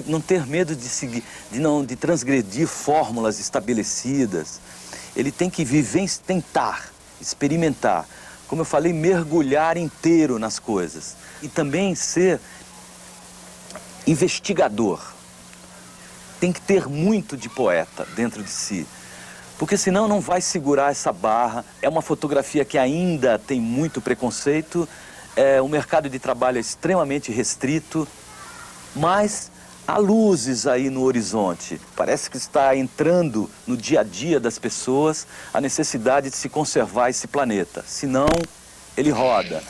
não ter medo de transgredir fórmulas estabelecidas. Ele tem que viver, tentar, experimentar. Como eu falei, mergulhar inteiro nas coisas. E também ser investigador. Tem que ter muito de poeta dentro de si. Porque senão não vai segurar essa barra. É uma fotografia que ainda tem muito preconceito. O mercado de trabalho é extremamente restrito. Mas há luzes aí no horizonte. Parece que está entrando no dia a dia das pessoas a necessidade de se conservar esse planeta. Senão, ele roda.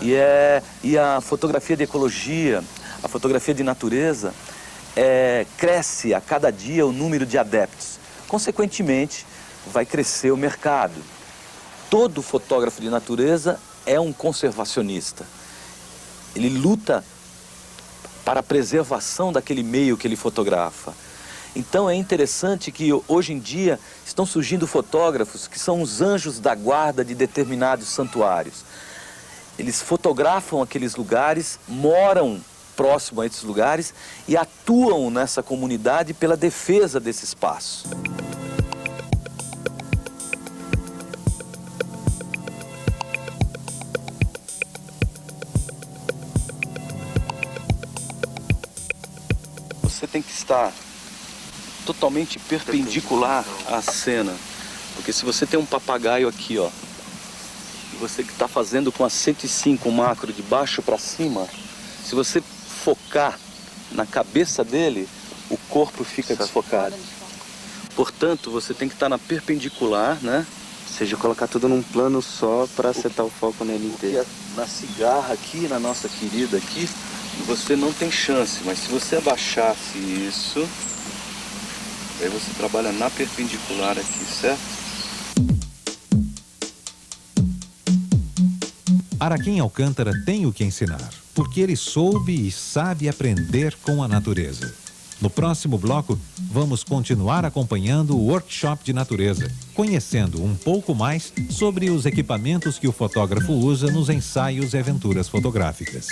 E a fotografia de ecologia, a fotografia de natureza, cresce a cada dia o número de adeptos. Consequentemente, vai crescer o mercado. Todo fotógrafo de natureza é um conservacionista. Ele luta para a preservação daquele meio que ele fotografa. Então é interessante que hoje em dia estão surgindo fotógrafos que são os anjos da guarda de determinados santuários. Eles fotografam aqueles lugares, moram próximo a esses lugares e atuam nessa comunidade pela defesa desse espaço. Você tem que estar totalmente perpendicular à cena. Porque se você tem um papagaio aqui, ó, e você que está fazendo com a 105 macro de baixo para cima, se você focar na cabeça dele, o corpo fica desfocado. Portanto, você tem que estar na perpendicular, né? Ou seja, colocar tudo num plano só para acertar o foco nele inteiro. Na cigarra aqui, na nossa querida aqui, você não tem chance, mas se você abaixasse isso, aí você trabalha na perpendicular aqui, certo? Araquém Alcântara tem o que ensinar, porque ele soube e sabe aprender com a natureza. No próximo bloco, vamos continuar acompanhando o workshop de natureza, conhecendo um pouco mais sobre os equipamentos que o fotógrafo usa nos ensaios e aventuras fotográficas.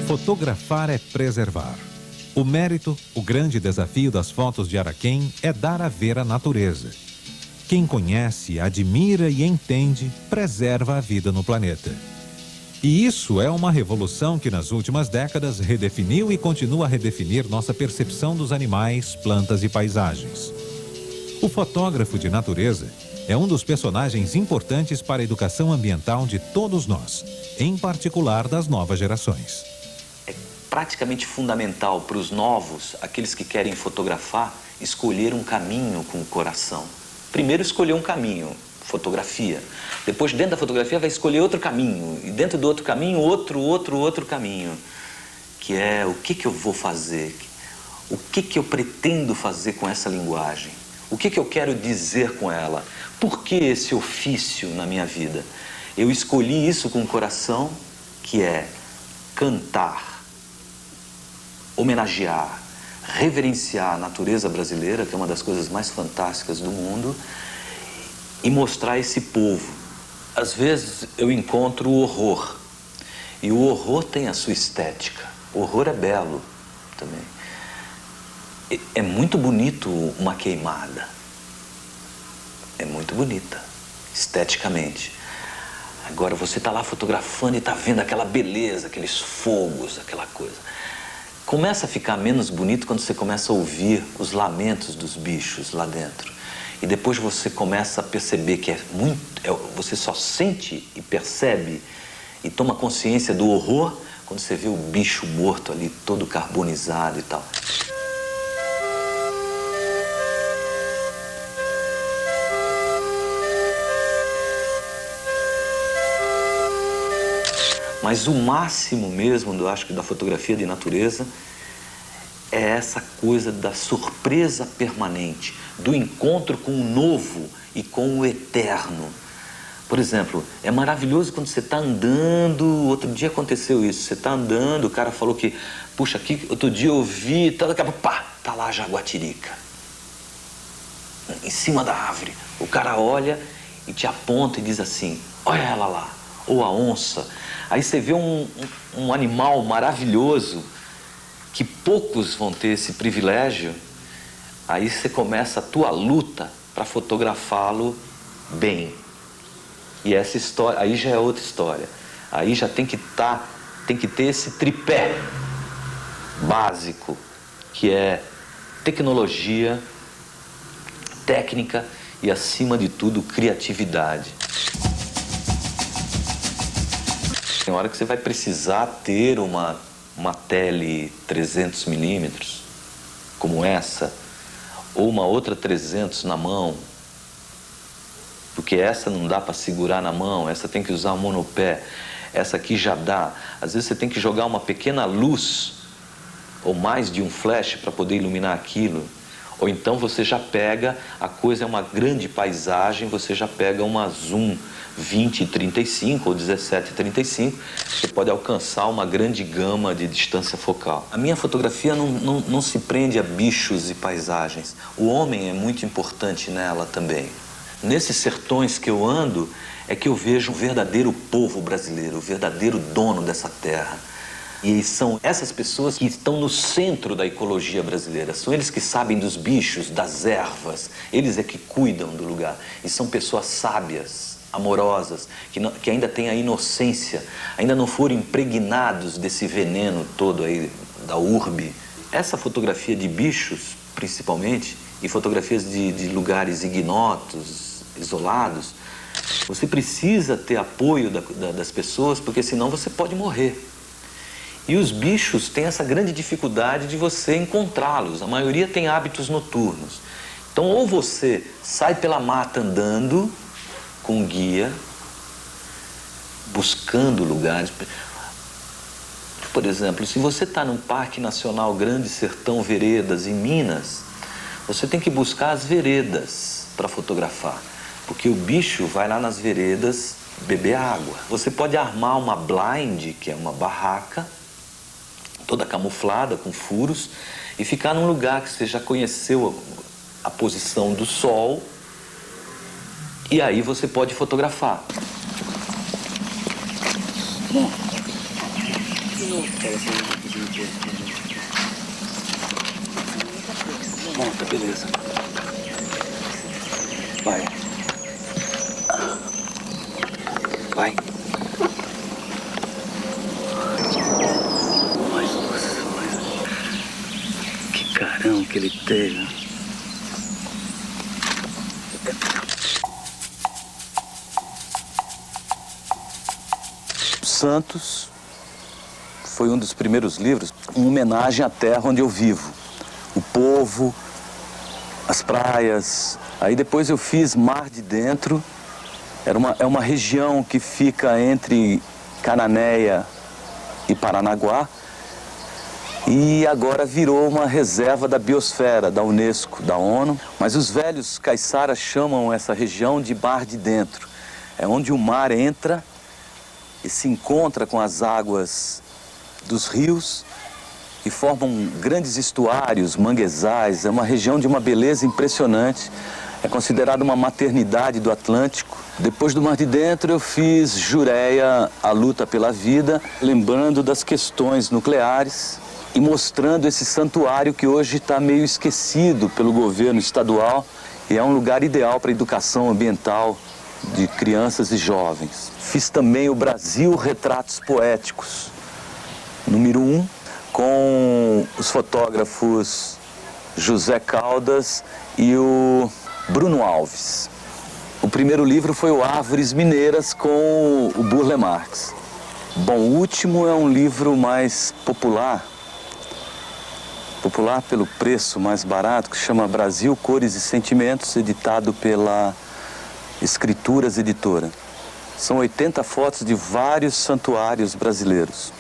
Fotografar é preservar. O mérito, o grande desafio das fotos de Araquém é dar a ver a natureza. Quem conhece, admira e entende, preserva a vida no planeta. E isso é uma revolução que nas últimas décadas redefiniu e continua a redefinir nossa percepção dos animais, plantas e paisagens. O fotógrafo de natureza é um dos personagens importantes para a educação ambiental de todos nós, em particular das novas gerações. Praticamente fundamental para os novos, aqueles que querem fotografar, escolher um caminho com o coração. Primeiro escolher um caminho, fotografia. Depois, dentro da fotografia, vai escolher outro caminho. E dentro do outro caminho, outro caminho. Que é o que eu vou fazer? O que eu pretendo fazer com essa linguagem? O que eu quero dizer com ela? Por que esse ofício na minha vida? Eu escolhi isso com o coração, que é cantar, homenagear, reverenciar a natureza brasileira, que é uma das coisas mais fantásticas do mundo, e mostrar esse povo. Às vezes eu encontro o horror, e o horror tem a sua estética. O horror é belo também. É muito bonito uma queimada. É muito bonita, esteticamente. Agora você está lá fotografando e está vendo aquela beleza, aqueles fogos, aquela coisa. Começa a ficar menos bonito quando você começa a ouvir os lamentos dos bichos lá dentro. E depois você começa a perceber que você só sente e percebe e toma consciência do horror quando você vê o bicho morto ali, todo carbonizado e tal. Mas o máximo mesmo, eu acho que da fotografia de natureza é essa coisa da surpresa permanente, do encontro com o novo e com o eterno. Por exemplo, é maravilhoso quando você está andando, outro dia aconteceu isso, você está andando, o cara falou que, puxa, aqui outro dia eu vi, tá, daqui a pouco, pá, tá lá a jaguatirica, em cima da árvore. O cara olha e te aponta e diz assim, olha ela lá, ou a onça. Aí você vê um animal maravilhoso, que poucos vão ter esse privilégio, aí você começa a tua luta para fotografá-lo bem. E essa história, aí já é outra história. Aí já tem que ter esse tripé básico, que é tecnologia, técnica e, acima de tudo, criatividade. Tem hora que você vai precisar ter uma tele 300mm, como essa, ou uma outra 300 na mão, porque essa não dá para segurar na mão, essa tem que usar o monopé, essa aqui já dá. Às vezes você tem que jogar uma pequena luz, ou mais de um flash para poder iluminar aquilo. Ou então você já pega, a coisa é uma grande paisagem, você já pega uma zoom 20-35 ou 17-35, você pode alcançar uma grande gama de distância focal. A minha fotografia não se prende a bichos e paisagens. O homem é muito importante nela também. Nesses sertões que eu ando, é que eu vejo o verdadeiro povo brasileiro, o verdadeiro dono dessa terra. E são essas pessoas que estão no centro da ecologia brasileira. São eles que sabem dos bichos, das ervas. Eles é que cuidam do lugar. E são pessoas sábias, amorosas, que ainda têm a inocência, ainda não foram impregnados desse veneno todo aí da urbe. Essa fotografia de bichos, principalmente, e fotografias de lugares ignotos, isolados, você precisa ter apoio das pessoas, porque senão você pode morrer. E os bichos têm essa grande dificuldade de você encontrá-los. A maioria tem hábitos noturnos. Então, ou você sai pela mata andando com guia, buscando lugares. Por exemplo, se você está num Parque Nacional Grande Sertão Veredas, em Minas, você tem que buscar as veredas para fotografar, porque o bicho vai lá nas veredas beber água. Você pode armar uma blind, que é uma barraca, toda camuflada, com furos, e ficar num lugar que você já conheceu a posição do sol, e aí você pode fotografar. Bom, tá beleza. Vai. Vai. Que carão que ele teve. Santos foi um dos primeiros livros, uma homenagem à terra onde eu vivo. O povo, as praias. Aí depois eu fiz Mar de Dentro. É uma região que fica entre Cananéia e Paranaguá. E agora virou uma reserva da biosfera, da Unesco, da ONU. Mas os velhos caiçaras chamam essa região de Mar de Dentro. É onde o mar entra e se encontra com as águas dos rios e formam grandes estuários, manguezais. É uma região de uma beleza impressionante. É considerada uma maternidade do Atlântico. Depois do Mar de Dentro, eu fiz Jureia, a luta pela vida, lembrando das questões nucleares e mostrando esse santuário que hoje está meio esquecido pelo governo estadual e é um lugar ideal para a educação ambiental de crianças e jovens. Fiz também o Brasil Retratos Poéticos, número 1, com os fotógrafos José Caldas e o Bruno Alves. O primeiro livro foi o Árvores Mineiras, com o Burle Marx. Bom, o último é um livro mais popular pelo preço mais barato, que chama Brasil, Cores e Sentimentos, editado pela Escrituras Editora. São 80 fotos de vários santuários brasileiros.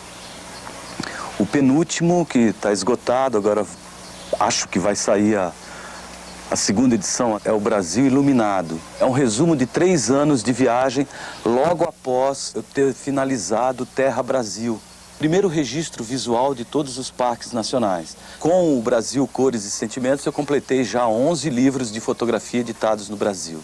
O penúltimo, que está esgotado, agora acho que vai sair A segunda edição é o Brasil Iluminado. É um resumo de 3 anos de viagem logo após eu ter finalizado Terra Brasil. Primeiro registro visual de todos os parques nacionais. Com o Brasil Cores e Sentimentos, eu completei já 11 livros de fotografia editados no Brasil.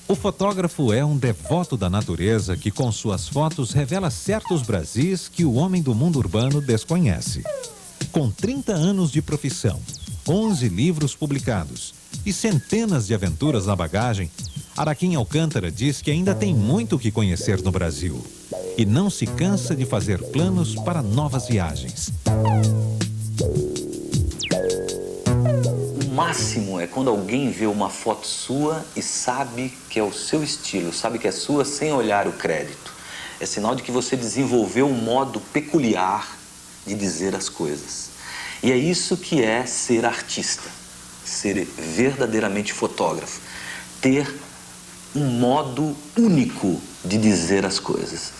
O fotógrafo é um devoto da natureza que, com suas fotos, revela certos Brasis que o homem do mundo urbano desconhece. Com 30 anos de profissão, 11 livros publicados e centenas de aventuras na bagagem, Araquém Alcântara diz que ainda tem muito o que conhecer no Brasil e não se cansa de fazer planos para novas viagens. O máximo é quando alguém vê uma foto sua e sabe que é o seu estilo, sabe que é sua sem olhar o crédito. É sinal de que você desenvolveu um modo peculiar de dizer as coisas. E é isso que é ser artista, ser verdadeiramente fotógrafo, ter um modo único de dizer as coisas.